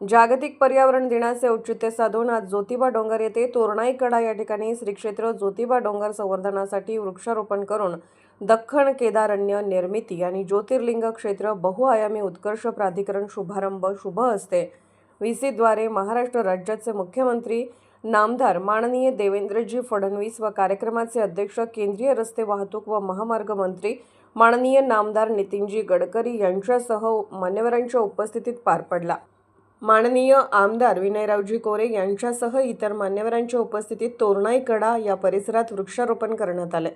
जागतिक पर्यावरण दिनाचे औचित्य साधून आज ज्योतिबा डोंगर येथे तोरणाई कडा या ठिकाणी श्री क्षेत्र ज्योतिबा डोंगर संवर्धनासाठी वृक्षारोपण करून दख्खन केदारण्य निर्मिती आणि ज्योतिर्लिंग क्षेत्र बहुआयामी उत्कर्ष प्राधिकरण शुभारंभ शुभ हस्ते व्हीसीद्वारे महाराष्ट्र राज्याचे मुख्यमंत्री नामदार माननीय देवेंद्रजी फडणवीस व कार्यक्रमाचे अध्यक्ष केंद्रीय रस्ते वाहतूक व महामार्ग मंत्री माननीय नामदार नितीनजी गडकरी यांच्यासह मान्यवरांच्या उपस्थितीत पार पडला। माननीय आमदार विनयरावजी कोरे यांच्यासह इतर मान्यवरांच्या उपस्थितीत तोरणाई कडा या परिसरात वृक्षारोपण करण्यात आले।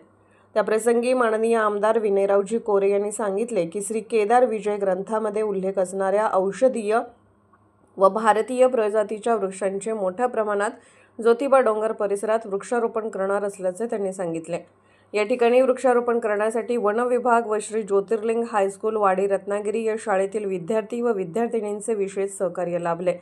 त्याप्रसंगी माननीय आमदार विनयरावजी कोरे यांनी सांगितले की श्री केदार विजय ग्रंथामध्ये उल्लेख असणाऱ्या औषधीय व भारतीय प्रजातीच्या वृक्षांचे मोठ्या प्रमाणात ज्योतिबा डोंगर परिसरात वृक्षारोपण करणार असल्याचे त्यांनी सांगितले। या ठिकाणी वृक्षारोपण करण्यासाठी वन विभाग व श्री ज्योतिर्लिंग हायस्कूल वाडी रत्नागिरी या शाळेतील विद्यार्थी व विद्यार्थिनींचे विशेष सहकार्य लाभले।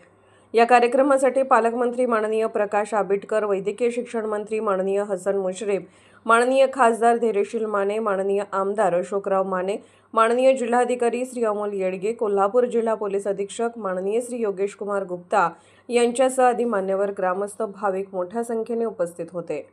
या कार्यक्रमासाठी पालकमंत्री माननीय प्रकाश आंबेडकर, वैद्यकीय शिक्षण मंत्री माननीय हसन मुश्रीफ, माननीय खासदार धैर्यशील माने, माननीय आमदार अशोकराव माने, माननीय जिल्हाधिकारी श्री अमोल येडगे, कोल्हापूर जिल्हा पोलीस अधीक्षक माननीय श्री योगेश कुमार गुप्ता यांच्यासह आदी मान्यवर, ग्रामस्थ, भाविक मोठ्या संख्येने उपस्थित होते।